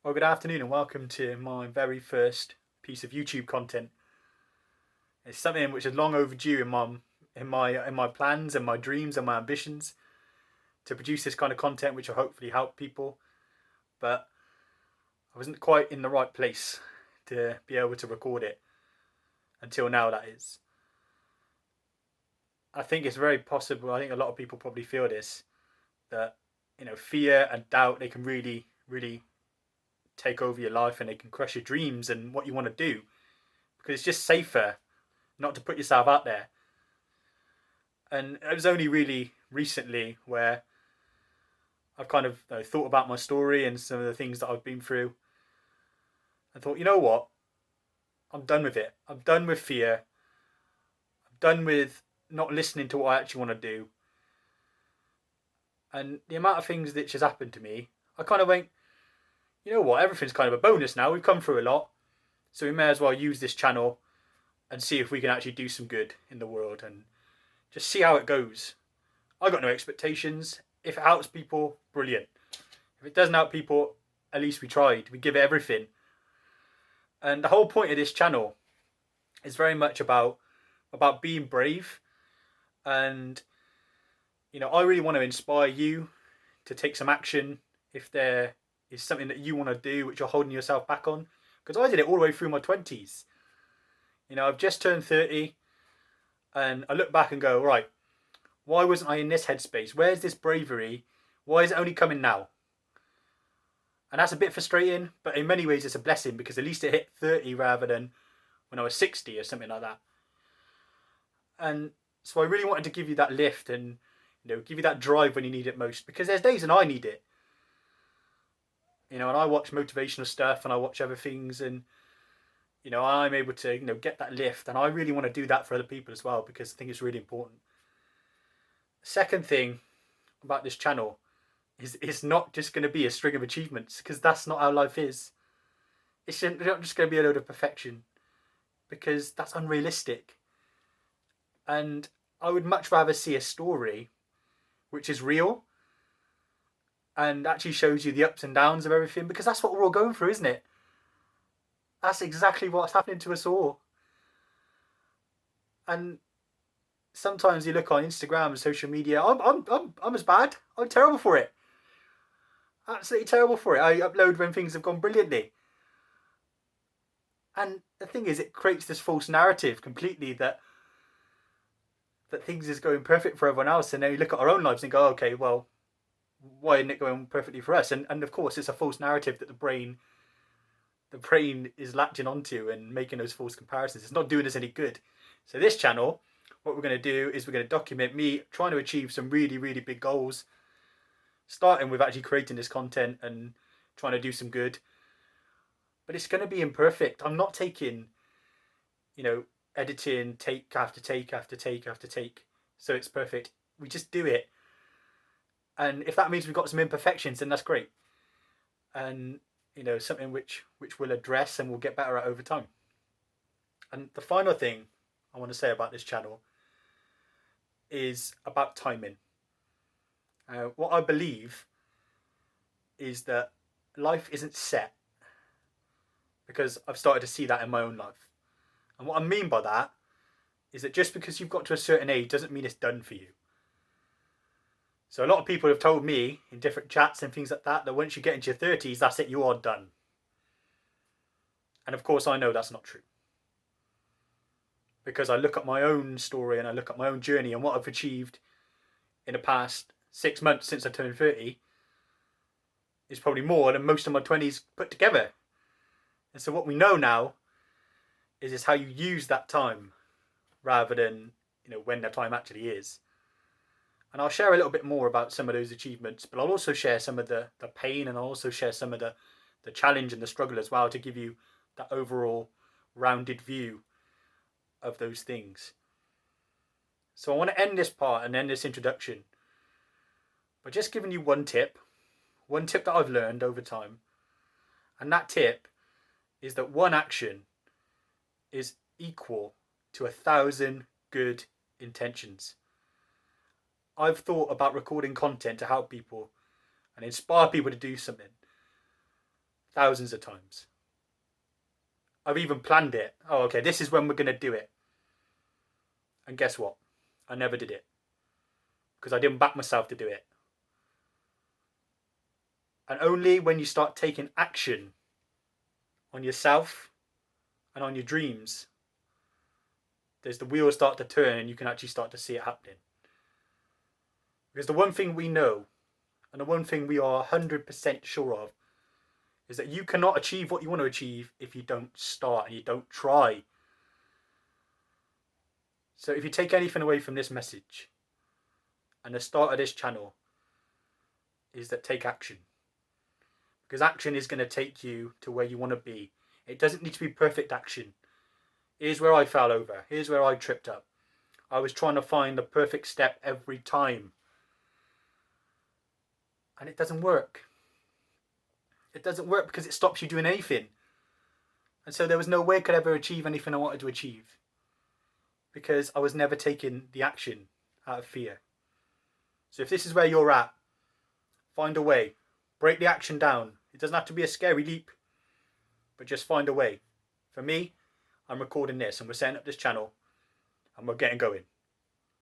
Well, good afternoon and welcome to my very first piece of YouTube content. It's something which is long overdue in my plans and my dreams and my ambitions to produce this kind of content, which will hopefully help people. But I wasn't quite in the right place to be able to record it until now. That is, I think it's very possible. I think a lot of people probably feel this, that fear and doubt, they can really, really take over your life and they can crush your dreams and what you want to do, because it's just safer not to put yourself out there. And it was only really recently where I've kind of thought about my story and some of the things that I've been through and thought, you know what? I'm done with it. I'm done with fear. I'm done with not listening to what I actually want to do. And the amount of things that has happened to me, I kind of went, you know what? Everything's kind of a bonus now. We've come through a lot. So we may as well use this channel and see if we can actually do some good in the world and just see how it goes. I got no expectations. If it helps people, brilliant. If it doesn't help people, at least we tried. We give it everything. And the whole point of this channel is very much about being brave. And I really want to inspire you to take some action if there is something that you want to do which you're holding yourself back on. Because I did it all the way through my 20s. I've just turned 30 and I look back and go, right, why wasn't I in this headspace? Where's this bravery? Why is it only coming now? And that's a bit frustrating, but in many ways it's a blessing, because at least it hit 30 rather than when I was 60 or something like that. And so I really wanted to give you that lift and give you that drive when you need it most, because there's days when I need it. And I watch motivational stuff and I watch other things, and I'm able to get that lift, and I really want to do that for other people as well, because I think it's really important. Second thing about this channel is it's not just going to be a string of achievements, because that's not how life is. It's not just going to be a load of perfection, because that's unrealistic. And I would much rather see a story which is real and actually shows you the ups and downs of everything, because that's what we're all going through, isn't it? That's exactly what's happening to us all. And sometimes you look on Instagram and social media, I'm as bad. I'm terrible for it. Absolutely terrible for it. I upload when things have gone brilliantly. And the thing is, it creates this false narrative completely that things is going perfect for everyone else, and then you look at our own lives and go, okay, well, why isn't it going perfectly for us? And of course, it's a false narrative that the brain is latching onto and making those false comparisons. It's not doing us any good. So this channel, what we're going to do is we're going to document me trying to achieve some really, really big goals, starting with actually creating this content and trying to do some good. But it's going to be imperfect. I'm not taking, editing take after take after take after take, so it's perfect. We just do it. And if that means we've got some imperfections, then that's great. And, something which we'll address and we'll get better at over time. And the final thing I want to say about this channel is about timing. What I believe is that life isn't set, because I've started to see that in my own life. And what I mean by that is that just because you've got to a certain age doesn't mean it's done for you. So a lot of people have told me in different chats and things like that once you get into your 30s, that's it, you are done. And of course I know that's not true, because I look at my own story and I look at my own journey and what I've achieved in the past 6 months since I turned 30 is probably more than most of my 20s put together. And so what we know now is how you use that time rather than when the time actually is. And I'll share a little bit more about some of those achievements, but I'll also share some of the pain, and I'll also share some of the challenge and the struggle as well, to give you that overall rounded view of those things. So I want to end this part and end this introduction by just giving you one tip that I've learned over time. And that tip is that one action is equal to 1,000 good intentions. I've thought about recording content to help people and inspire people to do something thousands of times. I've even planned it. Oh, okay, this is when we're going to do it. And guess what? I never did it. Because I didn't back myself to do it. And only when you start taking action on yourself and on your dreams, does the wheels start to turn and you can actually start to see it happening. Because the one thing we know, and the one thing we are 100% sure of, is that you cannot achieve what you want to achieve if you don't start and you don't try. So if you take anything away from this message, and the start of this channel is that take action. Because action is going to take you to where you want to be. It doesn't need to be perfect action. Here's where I fell over. Here's where I tripped up. I was trying to find the perfect step every time. And it doesn't work. It doesn't work because it stops you doing anything. And so there was no way I could ever achieve anything I wanted to achieve. Because I was never taking the action out of fear. So if this is where you're at, find a way. Break the action down. It doesn't have to be a scary leap. But just find a way. For me, I'm recording this and we're setting up this channel. And we're getting going.